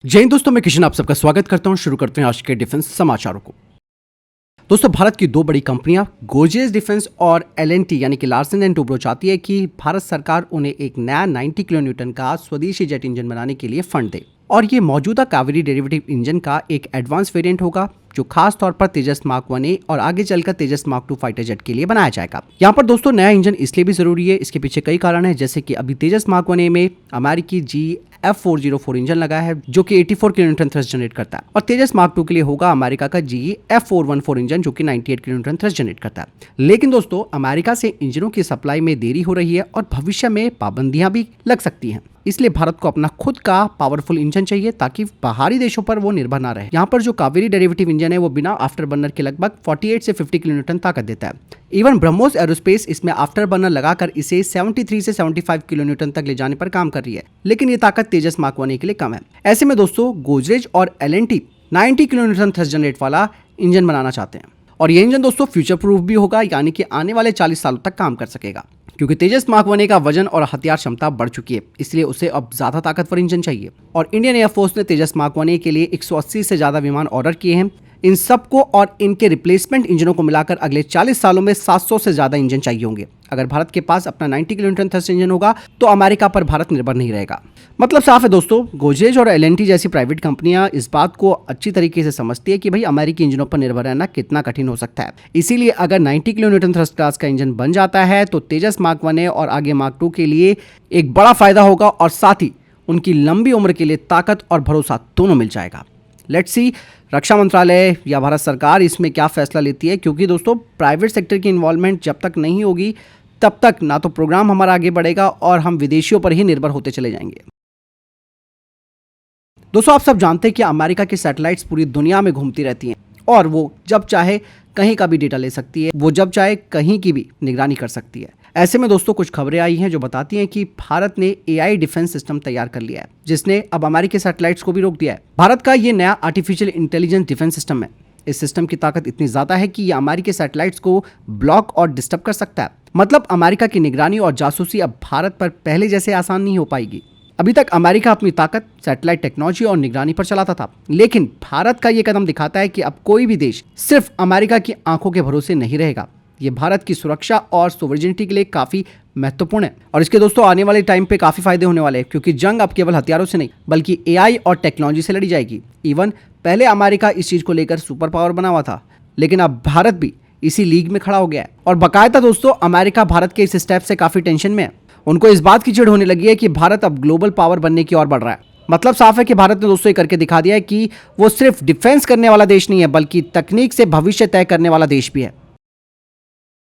जय हिंद दोस्तों, मैं किशन आप सबका स्वागत करता हूं। शुरू करते हैं आज के डिफेंस समाचारों को। दोस्तों, भारत की दो बड़ी कंपनियां गोदरेज डिफेंस और L&T यानी कि लार्सन एंड टुब्रो चाहती है कि भारत सरकार उन्हें एक नया 90 किलो न्यूटन का स्वदेशी जेट इंजन बनाने के लिए फंड दे और ये मौजूदा कावेरी डेरिवेटिव इंजन का एक एडवांस वेरिएंट होगा जो खास तौर पर तेजस मार्क 1A और आगे चलकर तेजस मार्क 2 फाइटर जेट के लिए बनाया जाएगा। यहाँ पर दोस्तों नया इंजन इसलिए भी जरूरी है, इसके पीछे कई कारण है। जैसे कि अभी तेजस मार्क 1A में अमेरिकी GE-F404 इंजन लगा है जो कि 84 किलो न्यूटन थ्रस्ट जनरेट करता है और तेजस मार्क 2 के लिए होगा अमेरिका का GE-F414 इंजन जो कि 98 किलो न्यूटन थ्रस्ट जनरेट करता है। लेकिन दोस्तों अमेरिका से इंजनों की सप्लाई में देरी हो रही है और भविष्य में पाबंदियां भी लग सकती हैं। इसलिए भारत को अपना खुद का पावरफुल इंजन चाहिए ताकि बाहरी देशों पर वो निर्भर ना रहे। यहाँ पर जो कावेरी डेरिवेटिव इंजन है वो बिना आफ्टर बर्नर के लगभग 48 से 50 किलो न्यूटन ताकत देता है। इवन ब्रह्मोस एरोस्पेस इसमें आफ्टर बर्नर लगाकर इसे 73 से 75 किलो न्यूटन तक ले जाने पर काम कर रही है, लेकिन ये ताकत तेजस मार्क 1A के लिए कम है। ऐसे में दोस्तों गोदरेज और L&T 90 kilo Newton thrust generate वाला इंजन बनाना चाहते हैं और ये इंजन दोस्तों फ्यूचर प्रूफ भी होगा, यानी कि आने वाले 40 सालों तक काम कर सकेगा। क्योंकि तेजस मार्क 1A का वजन और हथियार क्षमता बढ़ चुकी है, इसलिए उसे अब ज्यादा ताकतवर इंजन चाहिए और इंडियन एयरफोर्स ने तेजस मार्क 1A के लिए 180 से ज्यादा विमान ऑर्डर किए हैं। इन सबको और इनके रिप्लेसमेंट इंजनों को मिलाकर अगले 40 सालों में 700 से ज्यादा इंजन चाहिए होंगे। अगर भारत के पास अपना 90 किलो न्यूटन थ्रस्ट इंजन होगा तो अमेरिका पर भारत निर्भर नहीं रहेगा। मतलब साफ है दोस्तों, गोदरेज और L&T जैसी प्राइवेट कंपनियां इस बात को अच्छी तरीके से समझती है कि भाई अमेरिकी इंजनों पर निर्भर रहना कितना कठिन हो सकता है। इसीलिए अगर 90 किलो न्यूटन थ्रस्ट क्लास का इंजन बन जाता है तो तेजस मार्क 1A और आगे मार्क 2 के लिए एक बड़ा फायदा होगा और साथ ही उनकी लंबी उम्र के लिए ताकत और भरोसा दोनों मिल जाएगा। लेट्स सी रक्षा मंत्रालय या भारत सरकार इसमें क्या फैसला लेती है, क्योंकि दोस्तों प्राइवेट सेक्टर की इन्वॉल्वमेंट जब तक नहीं होगी तब तक ना तो प्रोग्राम हमारा आगे बढ़ेगा और हम विदेशियों पर ही निर्भर होते चले जाएंगे। दोस्तों आप सब जानते हैं कि अमेरिका की सैटेलाइट्स पूरी दुनिया में घूमती रहती हैं और वो जब चाहे कहीं का भी डेटा ले सकती है, वो जब चाहे कहीं की भी निगरानी कर सकती है। ऐसे में दोस्तों कुछ खबरें आई हैं जो बताती हैं कि भारत ने AI डिफेंस सिस्टम तैयार कर लिया है जिसने अब अमेरिकी सैटेलाइट्स को भी रोक दिया है। भारत का ये नया आर्टिफिशियल इंटेलिजेंस डिफेंस सिस्टम है। इस सिस्टम की ताकत इतनी ज्यादा है कि ये अमेरिकी सैटेलाइट्स को ब्लॉक और डिस्टर्ब कर सकता है। मतलब अमेरिका की निगरानी और जासूसी अब भारत पर पहले जैसे आसान नहीं हो पाएगी। अभी तक अमेरिका अपनी ताकत सैटेलाइट टेक्नोलॉजी और निगरानी पर चलाता था, लेकिन भारत का ये कदम दिखाता है कि अब कोई भी देश सिर्फ अमेरिका की आंखों के भरोसे नहीं रहेगा। ये भारत की सुरक्षा और सोवरेनिटी के लिए काफी महत्वपूर्ण है और इसके दोस्तों आने वाले टाइम पे काफी फायदे होने वाले हैं, क्योंकि जंग अब केवल हथियारों से नहीं बल्कि AI और टेक्नोलॉजी से लड़ी जाएगी। इवन पहले अमेरिका इस चीज को लेकर सुपर पावर बना हुआ था, लेकिन अब भारत भी इसी लीग में खड़ा हो गया है और बाकायदा दोस्तों अमेरिका भारत के इस स्टेप से काफी टेंशन में है। उनको इस बात की चिढ़ होने लगी है कि भारत अब ग्लोबल पावर बनने की ओर बढ़ रहा है। मतलब साफ है कि भारत ने दोस्तों ये करके दिखा दिया है कि वो सिर्फ डिफेंस करने वाला देश नहीं है बल्कि तकनीक से भविष्य तय करने वाला देश भी है।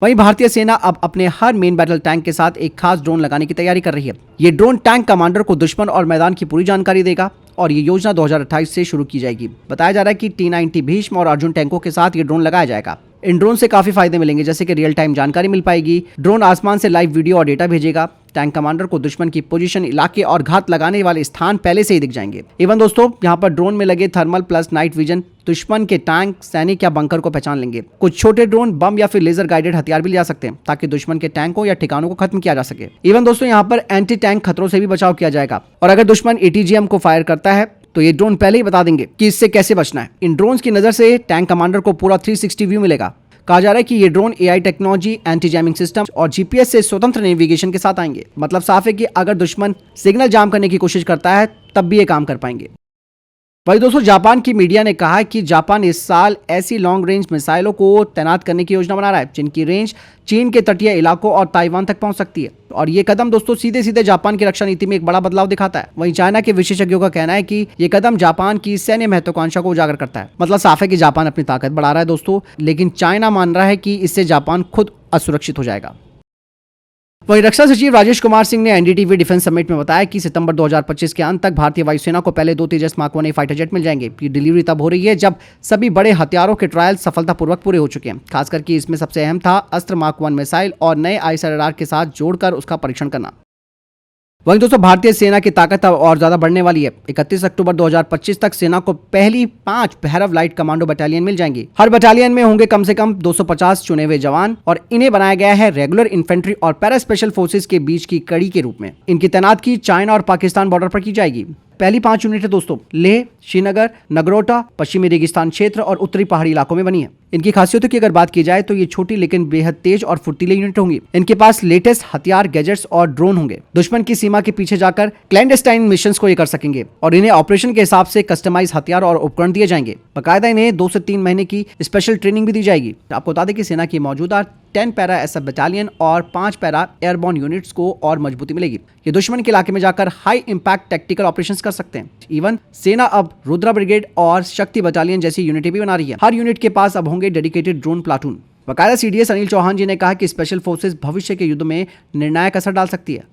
वहीं भारतीय सेना अब अपने हर मेन बैटल टैंक के साथ एक खास ड्रोन लगाने की तैयारी कर रही है। ये ड्रोन टैंक कमांडर को दुश्मन और मैदान की पूरी जानकारी देगा और ये योजना 2028 से शुरू की जाएगी। बताया जा रहा है कि T-90 भीष्म और अर्जुन टैंकों के साथ ये ड्रोन लगाया जाएगा। इन ड्रोन से काफी फायदे मिलेंगे, जैसे कि रियल टाइम जानकारी मिल पाएगी। ड्रोन आसमान से लाइव वीडियो और डेटा भेजेगा। टैंक कमांडर को दुश्मन की पोजीशन, इलाके और घात लगाने वाले स्थान पहले से ही दिख जाएंगे। इवन दोस्तों यहाँ पर ड्रोन में लगे थर्मल प्लस नाइट विजन दुश्मन के टैंक, सैनिक या बंकर को पहचान लेंगे। कुछ छोटे ड्रोन बम या फिर लेजर गाइडेड हथियार भी ले जा सकते हैं ताकि दुश्मन के टैंकों या ठिकानों को खत्म किया जा सके। इवन दोस्तों यहाँ पर एंटी टैंक खतरों से भी बचाव किया जाएगा और अगर दुश्मन ATGM को फायर करता है तो ये ड्रोन पहले ही बता देंगे कि इससे कैसे बचना है। इन ड्रोन्स की नजर से टैंक कमांडर को पूरा 360 व्यू मिलेगा। कहा जा रहा है कि ये drone AI technology, anti jamming system और GPS से स्वतंत्र नेविगेशन के साथ आएंगे। मतलब साफ है कि अगर दुश्मन सिग्नल जाम करने की कोशिश करता है तब भी ये काम कर पाएंगे। वही दोस्तों जापान की मीडिया ने कहा है कि जापान इस साल ऐसी लॉन्ग रेंज मिसाइलों को तैनात करने की योजना बना रहा है जिनकी रेंज चीन के तटीय इलाकों और ताइवान तक पहुंच सकती है और ये कदम दोस्तों सीधे सीधे जापान की रक्षा नीति में एक बड़ा बदलाव दिखाता है। वहीं चाइना के विशेषज्ञों का कहना है कि ये कदम जापान की सैन्य महत्वाकांक्षा को उजागर करता है। मतलब साफ है कि जापान अपनी ताकत बढ़ा रहा है दोस्तों, लेकिन चाइना मान रहा है कि इससे जापान खुद असुरक्षित हो जाएगा। वहीं रक्षा सचिव राजेश कुमार सिंह ने NDTV डिफेंस समिट में बताया कि सितंबर 2025 के अंत तक भारतीय वायुसेना को पहले 2 तेजस मार्क 1A फाइटर जेट मिल जाएंगे। ये डिलीवरी तब हो रही है जब सभी बड़े हथियारों के ट्रायल सफलतापूर्वक पूरे हो चुके हैं। खास करके इसमें सबसे अहम था अस्त्र मार्क 1 मिसाइल और नए ISRR के साथ जोड़कर उसका परीक्षण करना। वहीं दोस्तों भारतीय सेना की ताकत अब और ज्यादा बढ़ने वाली है। 31 अक्टूबर 2025 तक सेना को पहली 5 भैरव लाइट कमांडो बटालियन मिल जाएंगी। हर बटालियन में होंगे कम से कम 250 चुने हुए जवान और इन्हें बनाया गया है रेगुलर इन्फेंट्री और पैरा स्पेशल फोर्सेज के बीच की कड़ी के रूप में। इनकी तैनाती चाइना और पाकिस्तान बॉर्डर पर की जाएगी। पहली 5 यूनिटें दोस्तों लेह, श्रीनगर, नगरोटा, पश्चिमी रेगिस्तान क्षेत्र और उत्तरी पहाड़ी इलाकों में बनी है। इनकी खासियतों की अगर बात की जाए तो ये छोटी लेकिन बेहद तेज और फुर्तीले यूनिट होंगी। इनके पास लेटेस्ट हथियार, गैजेट्स और ड्रोन होंगे। दुश्मन की सीमा के पीछे जाकर क्लैंडस्टाइन मिशंस को ये कर सकेंगे और इन्हें ऑपरेशन के हिसाब से कस्टमाइज हथियार और उपकरण दिए जाएंगे। बाकायदा इन्हें 2 से 3 महीने की स्पेशल ट्रेनिंग भी दी जाएगी। आपको बता दें कि सेना की मौजूदा 10 पैरा एसएफ बटालियन और 5 पैरा एयरबॉर्न यूनिट्स को और मजबूती मिलेगी। ये दुश्मन के इलाके में जाकर हाई इंपैक्ट टैक्टिकल ऑपरेशंस कर सकते हैं। इवन सेना अब रुद्रा ब्रिगेड और शक्ति बटालियन जैसी यूनिटें भी बना रही है। हर यूनिट के पास अब होंगे डेडिकेटेड ड्रोन प्लाटून। बाकायदा सीडीएस अनिल चौहान जी ने कहा कि स्पेशल फोर्सेस भविष्य के युद्ध में निर्णायक असर डाल सकती है।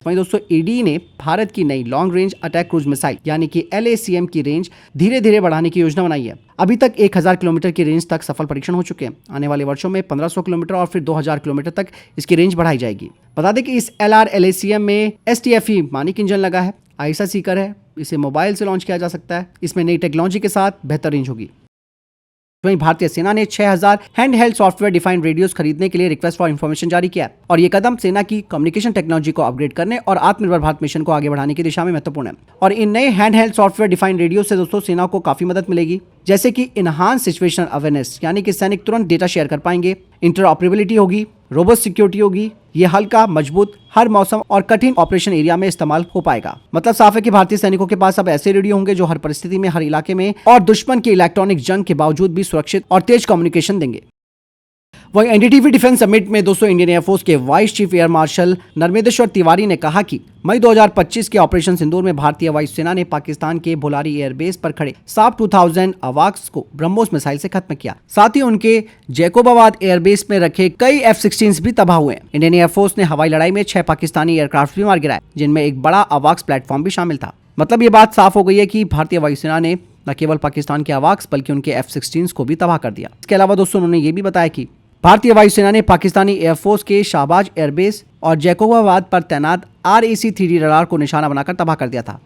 वहीं दोस्तों ईडी ने भारत की नई long range attack cruise missile यानी कि LACM की रेंज धीरे धीरे बढ़ाने की योजना बनाई है। अभी तक 1000 किलोमीटर की रेंज तक सफल परीक्षण हो चुके हैं। आने वाले वर्षों में 1500 किलोमीटर और फिर 2000 किलोमीटर तक इसकी रेंज बढ़ाई जाएगी। बता दें कि इस LRLACM में STFE मानिक इंजन लगा है, आईसा सीकर है। इसे मोबाइल से लॉन्च किया जा सकता है। इसमें नई टेक्नोलॉजी के साथ बेहतर रेंज होगी। वहीं भारतीय सेना ने 6000 hand held software defined radios खरीदने के लिए रिक्वेस्ट फॉर इन्फॉर्मेशन जारी किया है और ये कदम सेना की कम्युनिकेशन टेक्नोलॉजी को अपग्रेड करने और आत्मनिर्भर भारत मिशन को आगे बढ़ाने की दिशा में महत्वपूर्ण है। और इन नए hand held software defined radio से दोस्तों सेना को काफी मदद मिलेगी, जैसे कि इनहांस सिचुएशनल अवेयरनेस यानी कि सैनिक तुरंत डेटा शेयर कर पाएंगे, इंटरऑपरेबिलिटी होगी, रोबस्ट सिक्योरिटी होगी। ये हल्का, मजबूत, हर मौसम और कठिन ऑपरेशन एरिया में इस्तेमाल हो पाएगा। मतलब साफ है कि भारतीय सैनिकों के पास अब ऐसे रेडियो होंगे जो हर परिस्थिति में, हर इलाके में और दुश्मन के इलेक्ट्रॉनिक जंग के बावजूद भी सुरक्षित और तेज कम्युनिकेशन देंगे। वहीं एनडीटीवी डिफेंस समिट में दोस्तों इंडियन एयरफोर्स के vice chief air marshal Narmadeshwar Tiwari ने कहा कि मई 2025 के ऑपरेशन सिंदूर में भारतीय वायुसेना ने पाकिस्तान के भोलारी एयरबेस पर खड़े साफ 2000 अवाक्स को ब्रह्मोस मिसाइल से खत्म किया। साथ ही उनके जैकोबाबाद एयरबेस में रखे कई F-16 भी तबाह हुए। इंडियन एयरफोर्स ने हवाई लड़ाई में 6 पाकिस्तानी एयरक्राफ्ट भी मार गिराए, जिनमें एक बड़ा अवाक्स प्लेटफॉर्म भी शामिल था। मतलब ये बात साफ हो गई है कि भारतीय वायुसेना ने न केवल पाकिस्तान के अवाक्स बल्कि उनके F-16 को भी तबाह कर दिया। इसके अलावा दोस्तों उन्होंने ये भी बताया कि भारतीय वायुसेना ने पाकिस्तानी एयरफोर्स के शाहबाज एयरबेस और जैकोबाबाद पर तैनात RAC-3D रडार को निशाना बनाकर तबाह कर दिया था।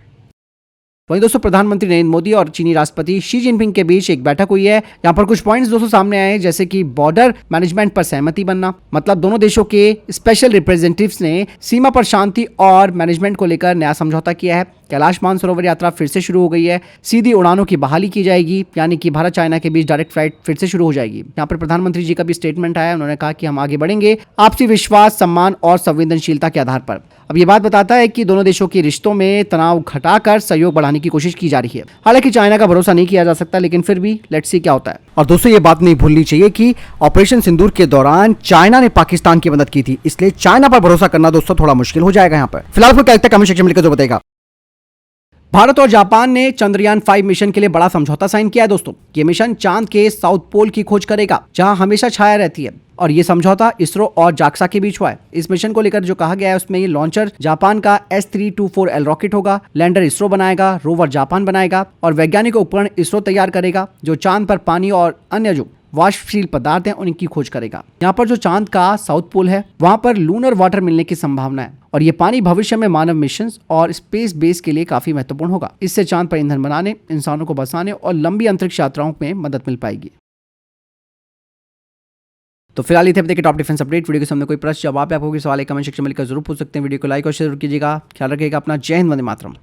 वहीं दोस्तों प्रधानमंत्री नरेंद्र मोदी और चीनी राष्ट्रपति शी जिनपिंग के बीच एक बैठक हुई है। यहाँ पर कुछ पॉइंट्स दोस्तों सामने आए हैं, जैसे कि बॉर्डर मैनेजमेंट पर सहमति बनना। मतलब दोनों देशों के स्पेशल रिप्रेजेंटेटिव्स ने सीमा पर शांति और मैनेजमेंट को लेकर नया समझौता किया है। कैलाश मानसरोवर यात्रा फिर से शुरू हो गई है। सीधी उड़ानों की बहाली की जाएगी, यानी कि भारत चाइना के बीच डायरेक्ट फ्लाइट फिर से शुरू हो जाएगी। यहाँ पर प्रधानमंत्री जी का भी स्टेटमेंट आया। उन्होंने कहा कि हम आगे बढ़ेंगे आपसी विश्वास, सम्मान और संवेदनशीलता के आधार पर। अब ये बात बताता है कि दोनों देशों के रिश्तों में तनाव घटाकर सहयोग बढ़ाने की कोशिश की जा रही है। हालांकि चाइना का भरोसा नहीं किया जा सकता, लेकिन फिर भी लेट्स सी क्या होता है। और दोस्तों ये बात नहीं भूलनी चाहिए कि ऑपरेशन सिंदूर के दौरान चाइना ने पाकिस्तान की मदद की थी, इसलिए चाइना पर भरोसा करना दोस्तों थोड़ा मुश्किल हो जाएगा। यहाँ पर फिलहाल को क्या लगता है कमेंट सेक्शन में लिखकर जो बताएगा। भारत और जापान ने चंद्रयान 5 मिशन के लिए बड़ा समझौता साइन किया है दोस्तों। ये मिशन चांद के साउथ पोल की खोज करेगा, जहां हमेशा छाया रहती है। और ये समझौता इसरो और जाक्सा के बीच हुआ है। इस मिशन को लेकर जो कहा गया है उसमें ये लॉन्चर जापान का S324L रॉकेट होगा, लैंडर इसरो बनाएगा, रोवर जापान बनाएगा और वैज्ञानिक उपकरण इसरो तैयार करेगा, जो चांद पर पानी और अन्य जो वाष्पशील पदार्थ हैं उनकी खोज करेगा। यहाँ पर जो चांद का साउथ पोल है वहां पर लूनर वाटर मिलने की संभावना है और ये पानी भविष्य में मानव मिशन और स्पेस बेस के लिए काफी महत्वपूर्ण होगा। इससे चांद पर ईंधन बनाने, इंसानों को बसाने और लंबी अंतरिक्ष यात्राओं में मदद मिल पाएगी। तो फिलहाल ये थे अब तक के टॉप डिफेंस अपडेट। वीडियो के सामने कोई प्रश्न जवाब आपको कोई सवाल है कमेंट सेक्शन में लिखकर जरूर पूछ सकते हैं। वीडियो को लाइक और शेयर कीजिएगा। ख्याल रखिएगा अपना। जय हिंद, वंदे मातरम।